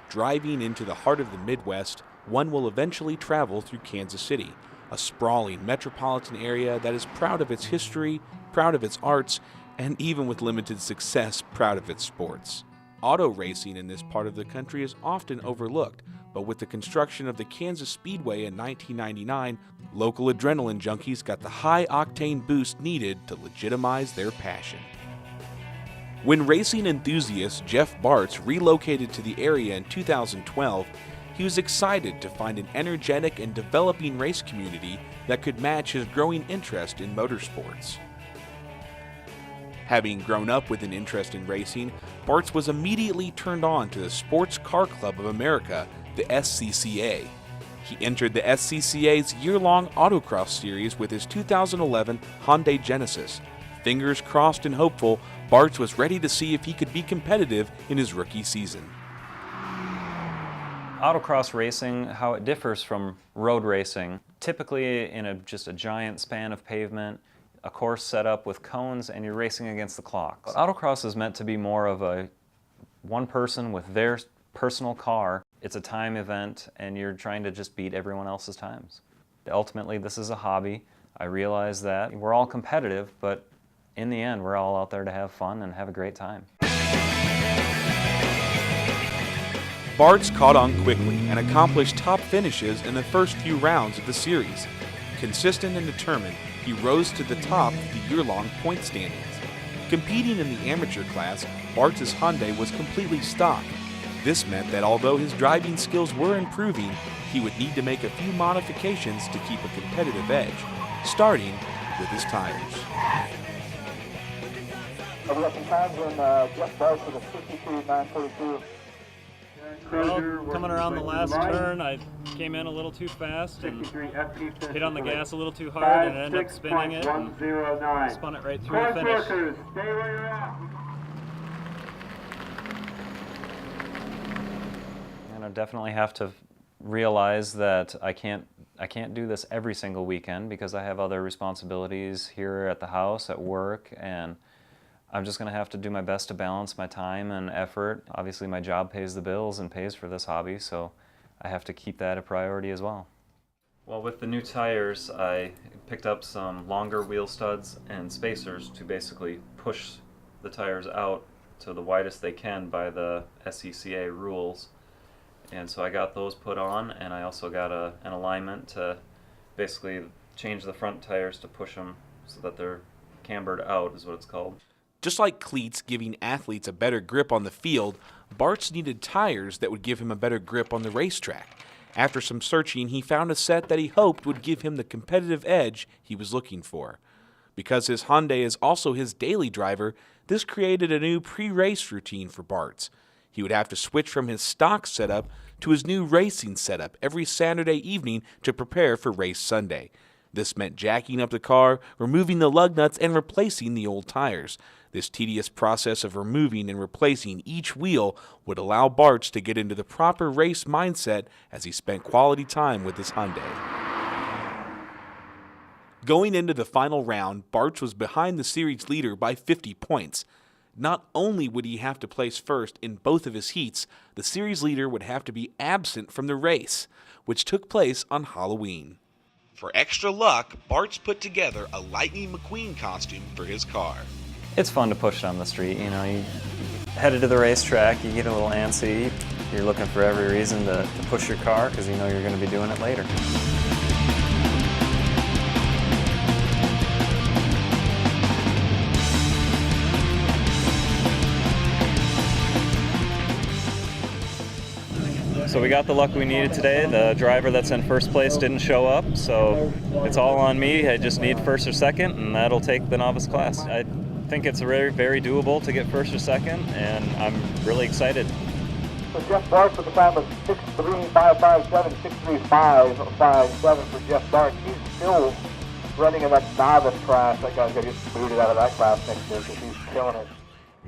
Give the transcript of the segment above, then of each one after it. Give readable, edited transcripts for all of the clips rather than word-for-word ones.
Driving into the heart of the Midwest, one will eventually travel through Kansas City, a sprawling metropolitan area that is proud of its history, proud of its arts, and even with limited success, proud of its sports. Auto racing in this part of the country is often overlooked, but with the construction of the Kansas Speedway in 1999, local adrenaline junkies got the high-octane boost needed to legitimize their passion. When racing enthusiast Jeff Bartz relocated to the area in 2012, he was excited to find an energetic and developing race community that could match his growing interest in motorsports. Having grown up with an interest in racing, Bartz was immediately turned on to the Sports Car Club of America, the SCCA. He entered the SCCA's year-long autocross series with his 2011 Hyundai Genesis. Fingers crossed and hopeful, Bartz was ready to see if he could be competitive in his rookie season. Autocross racing, how it differs from road racing, typically in just a giant span of pavement, a course set up with cones, and you're racing against the clock. Autocross is meant to be more of a one person with their personal car. It's a time event, and you're trying to just beat everyone else's times. Ultimately, this is a hobby. I realize that we're all competitive, but in the end, we're all out there to have fun and have a great time. Bartz caught on quickly and accomplished top finishes in the first few rounds of the series. Consistent and determined, he rose to the top of the year-long point standings. Competing in the amateur class, Bartz's Hyundai was completely stock. This meant that although his driving skills were improving, he would need to make a few modifications to keep a competitive edge, starting with his tires. We got some times when Jeff Bartz with a 52.942. Well, coming around the last turn, I came in a little too fast and hit on the gas a little too hard and ended up spinning it and spun it right through the finish. And I definitely have to realize that I can't do this every single weekend because I have other responsibilities here at the house, at work, and I'm just going to have to do my best to balance my time and effort. Obviously, my job pays the bills and pays for this hobby, so I have to keep that a priority as well. Well, with the new tires, I picked up some longer wheel studs and spacers to basically push the tires out to the widest they can by the SCCA rules. And so I got those put on, and I also got an alignment to basically change the front tires to push them so that they're cambered out, is what it's called. Just like cleats giving athletes a better grip on the field, Bartz needed tires that would give him a better grip on the racetrack. After some searching, he found a set that he hoped would give him the competitive edge he was looking for. Because his Hyundai is also his daily driver, this created a new pre-race routine for Bartz. He would have to switch from his stock setup to his new racing setup every Saturday evening to prepare for race Sunday. This meant jacking up the car, removing the lug nuts, and replacing the old tires. This tedious process of removing and replacing each wheel would allow Bartz to get into the proper race mindset as he spent quality time with his Hyundai. Going into the final round, Bartz was behind the series leader by 50 points. Not only would he have to place first in both of his heats, the series leader would have to be absent from the race, which took place on Halloween. For extra luck, Bartz put together a Lightning McQueen costume for his car. It's fun to push down the street, you know, you headed to the racetrack, you get a little antsy, you're looking for every reason to push your car because you know you're going to be doing it later. So we got the luck we needed today. The driver that's in first place didn't show up, so it's all on me. I just need first or second, and that'll take the novice class. I think it's very, very doable to get first or second, and I'm really excited. So Jeff Bartz with the time of 6.3557, 6.3557 for Jeff Bartz. He's still running in that novice class. That guy's going to get booted out of that class next year because he's killing it.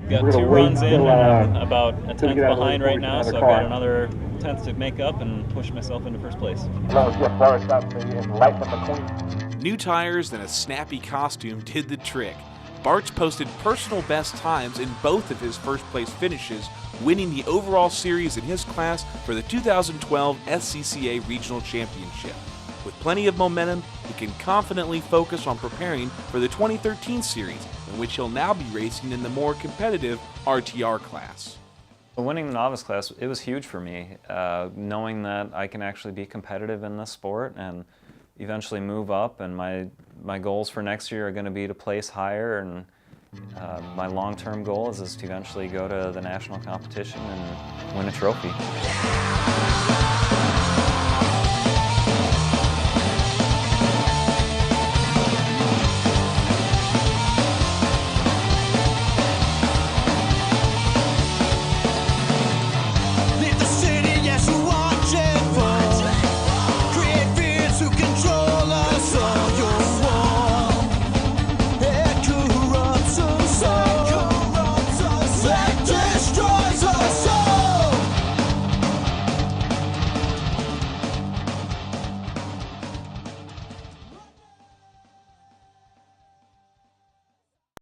Got 2 runs in, and I'm about a tenth behind right now, so I've got another tenth to make up and push myself into first place. Jeff Bartz out in Lightning McQueen. New tires and a snappy costume did the trick. Bartz posted personal best times in both of his first place finishes winning the overall series in his class for the 2012 SCCA Regional Championship. With plenty of momentum, he can confidently focus on preparing for the 2013 series, in which he'll now be racing in the more competitive RTR class. Winning the novice class, it was huge for me, knowing that I can actually be competitive in this sport and eventually move up, and my goals for next year are going to be to place higher, and my long-term goal is to eventually go to the national competition and win a trophy.